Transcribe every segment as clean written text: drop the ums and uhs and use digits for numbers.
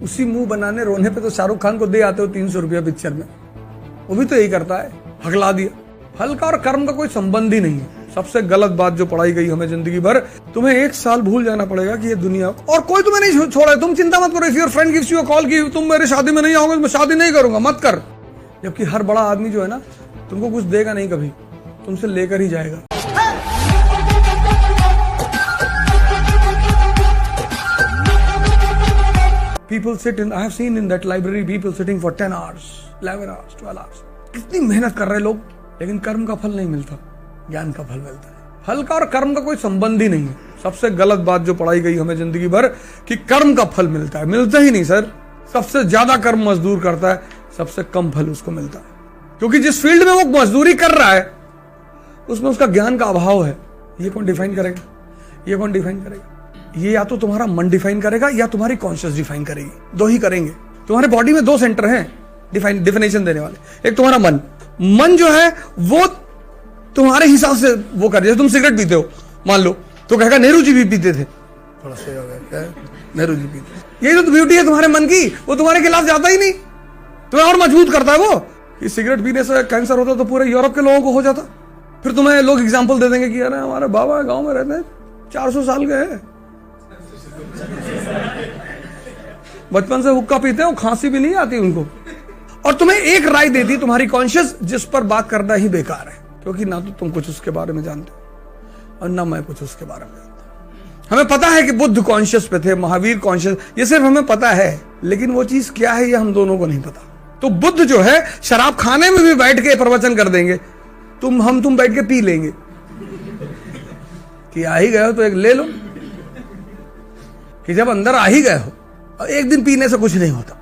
उसी मुंह बनाने रोने पे तो शाहरुख खान को दे आते हो 300 रुपया पिक्चर में। वो भी तो यही करता है, हकला दिया। फल का और कर्म का कोई संबंध ही नहीं है। सबसे गलत बात जो पढ़ाई गई हमें जिंदगी भर, तुम्हें 1 साल भूल जाना पड़ेगा कि ये दुनिया और कोई तुम्हें नहीं छोड़ा। तुम चिंता मत करो। If your friend gives you a call कि तुम मेरे शादी में नहीं आओगे, मैं शादी नहीं करूंगा, मत कर। जबकि हर बड़ा आदमी जो है ना, तुमको कुछ देगा नहीं, कभी तुमसे लेकर ही जाएगा। People sit in, I have seen in that library people sitting for 10 hours, 11 hours, 12 hours. कितनी मेहनत कर रहे लोग, लेकिन कर्म का फल नहीं मिलता, ज्ञान का फल मिलता है। फल का और कर्म का कोई संबंध ही नहीं है। सबसे गलत बात जो पढ़ाई गई हमें जिंदगी भर कि कर्म का फल मिलता है, मिलता ही नहीं सर। सबसे ज्यादा कर्म मजदूर करता है, सबसे कम फल उसको मिलता है। क्योंकि जिस फील्ड में वो मजदूरी कर रहा है उसमें उसका ज्ञान का अभाव है। ये कौन डिफाइन करेगा? ये कौन डिफाइन करेगा? ये या तो तुम्हारा मन डिफाइन करेगा या तुम्हारी कॉन्शियस डिफाइन करेगी, दो ही करेंगे। तुम्हारे बॉडी में 2 सेंटर हैं डिफिनेशन देने वाले। एक तुम्हारा मन जो है वो तुम्हारे हिसाब से वो कर, जैसे तुम सिगरेट पीते हो मान लो, तो कहेगा नेहरू जी भी पीते थे, थोड़ा सही हो गया, नेहरू जी पीते। ये जो ब्यूटी है तुम्हारे मन की, वो तुम्हारे खिलाफ जाता ही नहीं, तुम्हें और मजबूत करता है वो। कि सिगरेट पीने से कैंसर होता तो पूरे यूरोप के लोगों को हो जाता। फिर तुम्हें लोग एग्जाम्पल दे देंगे कि अरे हमारे बाबा गांव में रहते हैं 400 साल के हैं, बचपन से हुक्का पीते हैं, वो खांसी भी नहीं आती उनको। और तुम्हें एक राय देती तुम्हारी कॉन्शियस, जिस पर बात करना ही बेकार है, क्योंकि ना तो तुम कुछ उसके बारे में जानते हो और ना मैं कुछ उसके बारे में जानता। हमें पता है कि बुद्ध कॉन्शियस पे थे, महावीर कॉन्शियस, ये सिर्फ हमें पता है, लेकिन वो चीज क्या है ये हम दोनों को नहीं पता। तो बुद्ध जो है शराब खाने में भी बैठ के प्रवचन कर देंगे, तुम बैठ के पी लेंगे कि आ ही गए हो तो एक ले लो। कि जब अंदर आ ही गए हो, एक दिन पीने से कुछ नहीं होता,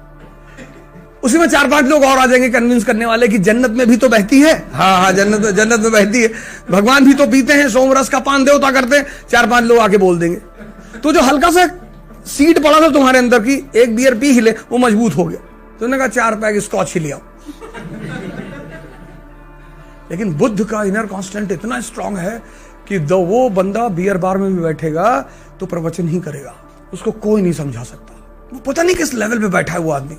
उसी में 4-5 लोग और आ जाएंगे कन्विंस करने वाले कि जन्नत में भी तो बहती है। हाँ, जन्नत में बहती है, भगवान भी तो पीते हैं, सोमरस का पान देवता करते हैं। 4-5 लोग आके बोल देंगे। तो जो हल्का सा सीड पड़ा था तुम्हारे अंदर की, एक बियर पी हिले, वो मजबूत हो गया। तुमने कहा 4 पैक स्कॉच ही लिया। लेकिन बुद्ध का इनर कांस्टेंट इतना स्ट्रांग है कि वो बंदा बियर बार में भी बैठेगा तो प्रवचन ही करेगा, उसको कोई नहीं समझा सकता। वो पता नहीं किस लेवल पे बैठा है वो आदमी,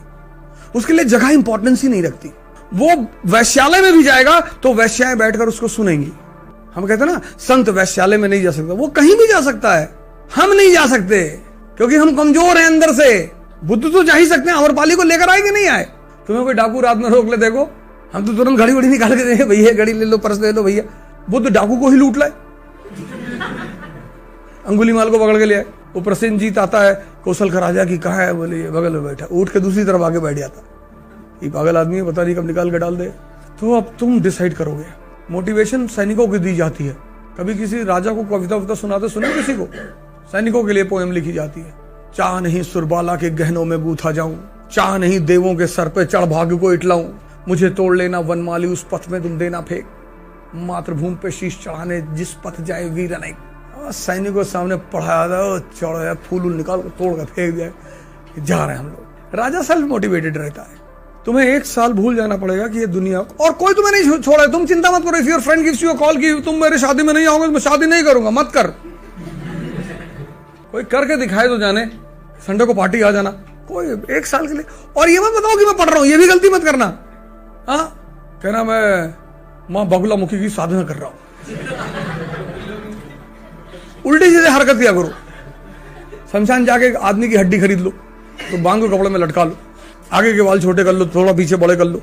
उसके लिए जगह इंपॉर्टेंस ही नहीं रखती। वो वैश्यालय में भी जाएगा तो वैश्याएं बैठकर उसको सुनेंगी। हम कहते हैं ना संत वैश्यालय में नहीं जा सकता, वो कहीं भी जा सकता है, हम नहीं जा सकते क्योंकि हम कमजोर हैं अंदर से। बुद्ध तो जा ही सकते हैं, अमरपाली को लेकर आए कि नहीं आए? तुम्हें कोई डाकू रात में रोक ले, देखो हम तो तुरंत घड़ी निकाल के देंगे, भैया घड़ी ले लो, पर्स ले लो भैया। बुद्ध डाकू को ही लूट लाए, अंगुलीमाल को पकड़ के ले आए। वो प्रसेनजीत आता है, कौशल का राजा की कहाँ है, बोले ये बगल में बैठा, उठ के दूसरी तरफ आके बैठ जाता। ये पागल आदमी है, पता नहीं कब निकाल के डाल दे। तो अब तुम डिसाइड करोगे। मोटिवेशन सैनिकों को दी जाती है। कभी किसी राजा को कविता सुनाते सुने किसी को? सैनिकों के लिए पोएम लिखी जाती है। चाह नहीं सुरबाला के गहनों में बूथा जाऊं, चाह नहीं देवों के सर पे चढ़ भाग्य को इटलाऊं, मुझे तोड़ लेना वनमाली उस पथ में तुम देना फेंक, मातृभूमि पे शीश चढ़ाने जिस पथ जाए वीर अनेक। सैनिकों सामने पढ़ाया था, चढ़ाया, फूल निकाल तोड़ कर फेंक दिया, जा रहे हैं हम लोग। राजा सेल्फ मोटिवेटेड रहता है। तुम्हें 1 साल भूल जाना पड़ेगा कि ये दुनिया और कोई तुम्हें नहीं छोड़ा। तुम चिंता मत करो। If your friend gives you a call कि तुम मेरे शादी में नहीं आओगे, मैं शादी नहीं करूंगा, मत कर। कोई करके दिखाए तो जाने, संडे को पार्टी आ जाना, कोई 1 साल के लिए। और ये मत बताओ कि मैं पढ़ रहा हूं, ये भी गलती मत करना। हाँ, कहना मैं मां बगुला मुखी की साधना कर रहा हूं, उल्टी सीधे हरकत किया करो। शमशान जाके आदमी की हड्डी खरीद लो, तो बांग को कपड़े में लटका लो, आगे के बाल छोटे कर लो, थोड़ा पीछे बड़े कर लो,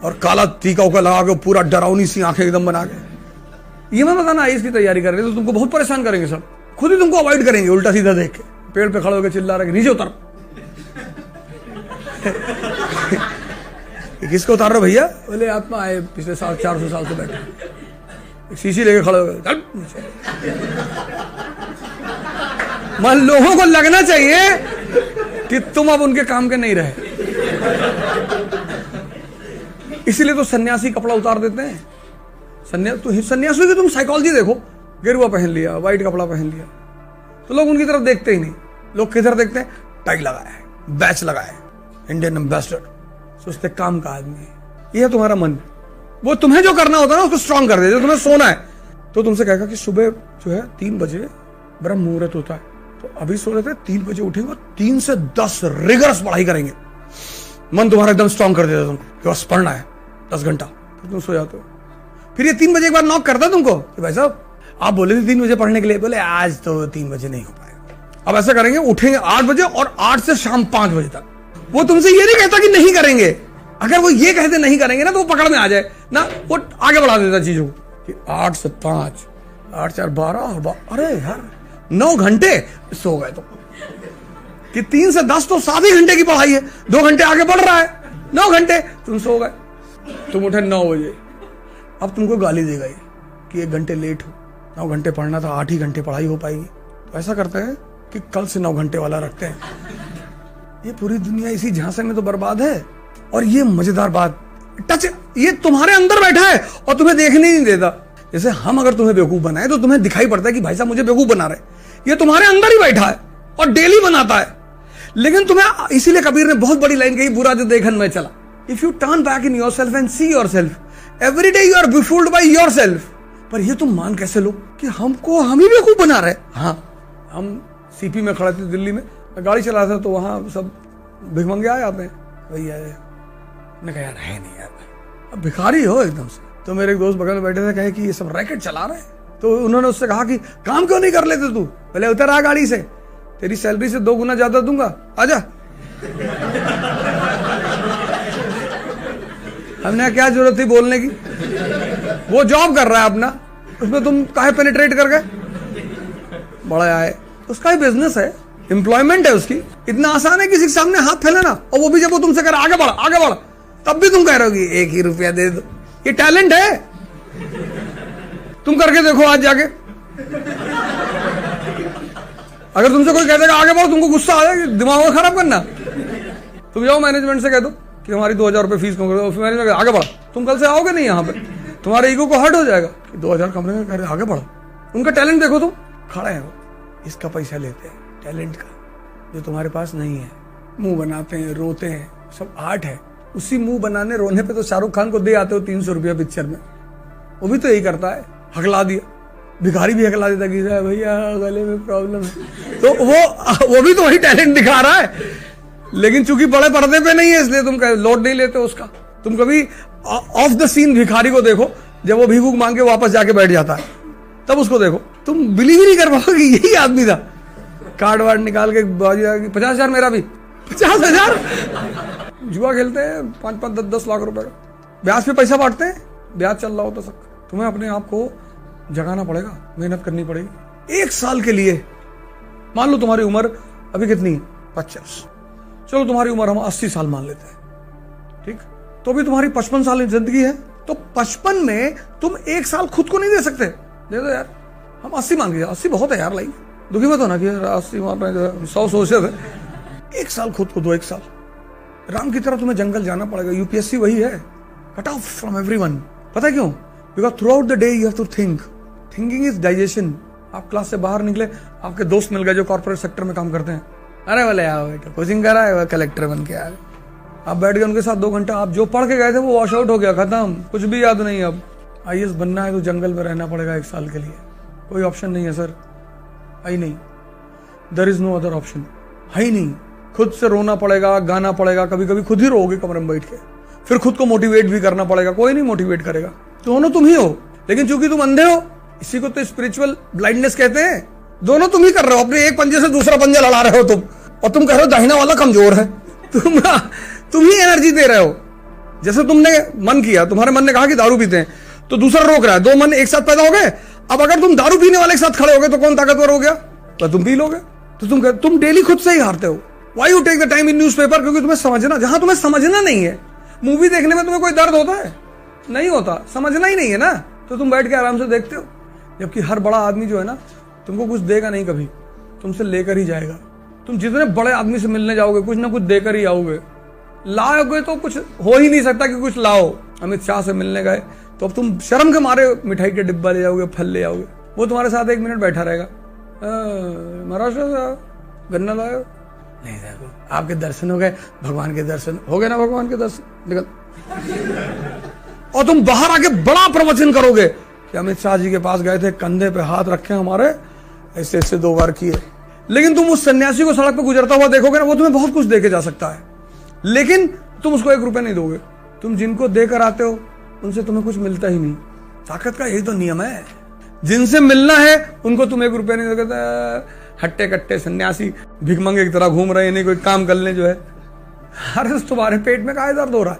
और काला टीका उका लगा के पूरा डरावनी सी आंखें एकदम बना के। ये मत बताना आईएएस की तैयारी कर रहे तो तुमको बहुत परेशान करेंगे सब, खुद ही तुमको अवॉइड करेंगे उल्टा सीधा देख के। पेड़ पे खड़े होकर चिल्ला रहे नीचे उतर। किसको उतार रहे हो भैया? बोले आत्मा आए पिछले 400 साल से बैठे, एक शीशी लेके खड़े हो गए। मन लोगों को लगना चाहिए कि तुम अब उनके काम के नहीं रहे। इसीलिए तो सन्यासी कपड़ा उतार देते हैं। सन्यासी की तुम साइकोलॉजी देखो, गेरुआ पहन लिया, व्हाइट कपड़ा पहन लिया, तो लोग उनकी तरफ देखते ही नहीं। लोग किधर देखते हैं? टाई लगाया है, बैच लगाया है, इंडियन एम्बेसडर, सोचते काम का आदमी है। ये है तुम्हारा मन। वो तुम्हें जो करना होता है ना उसको स्ट्रांग कर दे। जो तुम्हें सोना है तो तुमसे कहेगा कि सुबह जो है 3 बजे ब्रह्म मुहूर्त होता है, तो अभी सो रहे थे, 3 बजे उठेंगे और 3 से 10 रिगरस पढ़ाई करेंगे। मन तुम्हारा एकदम स्ट्रॉन्ग कर देता तुमको कि बस पढ़ना है 10 घंटा, फिर तुम सो जाते हो। फिर ये 3 बजे एक बार नॉक करता तुमको कि भाई साहब आप बोले थे 3 बजे पढ़ने के लिए, बोले आज तो 3 बजे नहीं हो पाएगा। अब ऐसा करेंगे, उठेंगे 8 बजे और 8 से शाम 5 बजे तक। वो तुमसे ये नहीं कहता कि नहीं करेंगे, अगर वो ये कहते नहीं करेंगे ना तो वो पकड़ में आ जाए ना, वो आगे बढ़ा देता चीजों को कि 8 से 5, 8 4 12, अरे यार 9 घंटे सो गए। तो कि 3 से 10 तो 7 ही घंटे की पढ़ाई है, 2 घंटे आगे बढ़ रहा है, 9 घंटे तुम सो गए। तुम उठे 9 बजे, अब तुमको गाली देगा ये कि 1 घंटे लेट हो, 9 घंटे पढ़ना था, 8 ही घंटे पढ़ाई हो पाएगी। तो ऐसा करते हैं कि कल से 9 घंटे वाला रखते हैं। ये पूरी दुनिया इसी झांसे में तो बर्बाद है। और ये मजेदार बात, टच ये तुम्हारे अंदर बैठा है और तुम्हें देखने नहीं देता। जैसे हम अगर तुम्हें बेवकूफ बनाए तो तुम्हें दिखाई पड़ता है कि भाई साहब मुझे बेवकूफ बना रहे, ये तुम्हारे अंदर ही बैठा है और डेली बनाता है। लेकिन तुम्हें, इसीलिए कबीर ने बहुत बड़ी लाइन कही, बुरा जो देखन में चला। If you turn back in yourself and see yourself, every day you are befooled by yourself. पर ये तुम मान कैसे लो कि हमको हम ही बेवकूफ बना रहे। हाँ, हम सीपी में खड़े थे दिल्ली में, गाड़ी चला रहा था तो वहां सब भिखमंगे आए आते हैं, भैया ने कहा यार है नहीं यार भाई, अब भिखारी हो एकदम से। तो मेरे एक दोस्त बगल में बैठे थे, कहे कि ये सब रैकेट चला रहे हैं। तो उन्होंने उससे कहा कि काम क्यों नहीं कर लेते तू, पहले उतर आ गाड़ी से, तेरी सैलरी से 2 गुना ज्यादा दूंगा, आजा। हमने क्या जरूरत थी बोलने की, वो जॉब कर रहा है अपना, उसमें तुम काहे पेनिट्रेट कर गए। बड़ा आए, उसका ही बिजनेस है, एम्प्लॉयमेंट है उसकी। इतना आसान है किसी के सामने हाथ फैलाना, और वो भी जब वो तुमसे कह रहा आगे बढ़ आगे बढ़, तब भी तुम कह रहे हो कि 1 ही रुपया दे दो। ये टैलेंट है, तुम करके देखो आज जाके। अगर तुमसे कोई कह देगा आगे बढ़ो, तुमको गुस्सा आ जाएगा, दिमाग खराब करना। तुम जाओ मैनेजमेंट से कह दो कि हमारी 2000 रुपये फीस कम कर दो, मैनेजमेंट आगे बढ़ो, तुम कल से आओगे नहीं यहाँ पे, तुम्हारे ईगो को हर्ट हो जाएगा कि 2000 कमरे में कह रहे आगे बढ़ो। उनका टैलेंट देखो, तुम खड़े हो, इसका पैसा लेते हैं टैलेंट का जो तुम्हारे पास नहीं है। मुंह बनाते हैं, रोते हैं, सब आर्ट है। उसी मुंह बनाने रोने पे तो शाहरुख खान को दे आते हो 300 रुपया पिक्चर में, वो भी तो यही करता है, हकला दिया। भिखारी भी हकला देता कि भैया गले में प्रॉब्लम है, तो वो भी तो वही टैलेंट दिखा रहा है। लेकिन चूंकि बड़े पर्दे पे नहीं है इसलिए तुम लोड नहीं लेते उसका। तुम कभी ऑफ द सीन भिखारी को देखो, जब वो भीख मांग के वापस जाके बैठ जाता है, तब उसको देखो, तुम बिलीव ही नहीं कर पाओगे यही आदमी था। कार्ड वार्ड निकाल के 50,000 मेरा भी, 50,000। जुआ खेलते हैं 5-5, 10-10 लाख रुपए का, ब्याज पे पैसा बांटते हैं, ब्याज चल रहा हो तो सब। तुम्हें अपने आप को जगाना पड़ेगा, मेहनत करनी पड़ेगी। 1 साल के लिए, मान लो तुम्हारी उम्र अभी कितनी है, 50, चलो तुम्हारी उम्र हम 80 साल मान लेते हैं, ठीक, तो अभी तुम्हारी 55 साल जिंदगी है। तो 55 में तुम 1 साल खुद को नहीं दे सकते। दे दो यार, हम 80 मान लीजिए, 80 बहुत है यार, लाइफ दुखी मत होना कि 80 मान रहे, 100 सोचे थे। 1 साल खुद को दो, 1 साल राम की तरह तुम्हें जंगल जाना पड़ेगा। यूपीएससी वही है, कट ऑफ फ्रॉम एवरीवन। पता है क्यों? Because throughout the day you have to think. Thinking is digestion. आप क्लास से बाहर निकले, आपके दोस्त मिल गए जो कॉर्पोरेट सेक्टर में काम करते हैं, अरे बोले यार बेटा कोचिंग कर रहा है, वह कलेक्टर बन के आया। आप बैठ गए उनके साथ 2 घंटा, आप जो पढ़ के गए थे वो वॉश आउट हो गया, खत्म, कुछ भी याद नहीं। अब आईएएस बनना है तो जंगल में रहना पड़ेगा 1 साल के लिए, कोई ऑप्शन नहीं है सर, है ही नहीं। There is no other option, है ही नहीं। खुद से रोना पड़ेगा, गाना पड़ेगा, कभी कभी खुद ही रोओगे कमरे में बैठ के, फिर खुद को मोटिवेट भी करना पड़ेगा, कोई नहीं मोटिवेट करेगा, दोनों तुम ही हो। लेकिन चूंकि तुम अंधे हो, इसी को तो स्पिरिचुअल ब्लाइंडनेस कहते हैं। दोनों तुम ही कर रहे हो, अपने एक पंजे से दूसरा पंजा लड़ा रहे हो तुम, और तुम कह रहे हो दाहिना वाला कमजोर है। तुम ही एनर्जी दे रहे हो। जैसे तुमने मन किया, तुम्हारे मन ने कहा कि दारू पीते हैं, तो दूसरा रोक रहा है, 2 मन एक साथ पैदा हो गए। अब अगर तुम दारू पीने वाले के साथ खड़े हो गए तो कौन ताकतवर हो गया? तो तुम पी लोगे। तो तुम डेली खुद से ही हारते हो। Why you take the time in newspaper? क्योंकि तुम्हें समझना, जहां तुम्हें समझना नहीं है। मूवी देखने में तुम्हें कोई दर्द होता है? नहीं होता, समझना ही नहीं है ना, तो तुम बैठ के आराम से देखते हो। जबकि हर बड़ा आदमी जो है ना, तुमको कुछ देगा नहीं, कभी तुमसे लेकर ही जाएगा। तुम जितने बड़े आदमी से मिलने जाओगे, कुछ ना कुछ देकर ही आओगे। लाओगे तो कुछ हो ही नहीं सकता कि कुछ लाओ। अमित शाह से मिलने गए तो अब तुम शर्म के मारे मिठाई के डिब्बा ले जाओगे, फल ले आओगे, वो तुम्हारे साथ 1 मिनट बैठा रहेगा। महाराष्ट्र से गन्ना लाओ, नहीं देखो, आपके दर्शन हो गए, भगवान के दर्शन हो गए ना, भगवान के दर्शन, निकल। और तुम बाहर आके बड़ा प्रवचन करोगे कि अमित शाह जी के पास गए थे, कंधे पे हाथ रखे हमारे, ऐसे ऐसे 2 बार किए, लेकिन तुम उस सन्यासी को सड़क पर गुजरता हुआ देखोगे ना, वो तुम्हें बहुत कुछ दे के जा सकता है, लेकिन तुम उसको 1 रुपया नहीं दोगे। तुम जिनको देकर आते हो उनसे तुम्हें कुछ मिलता ही नहीं। ताकत का यही तो नियम है। जिनसे मिलना है उनको तुम 1 रुपया नहीं दोगे। हट्टे कट्टे सन्यासी भिखमंगे की तरह घूम रहे हैं, नहीं कोई काम कर ले जो है। अरे तुम्हारे पेट में काहे दर्द हो रहा है?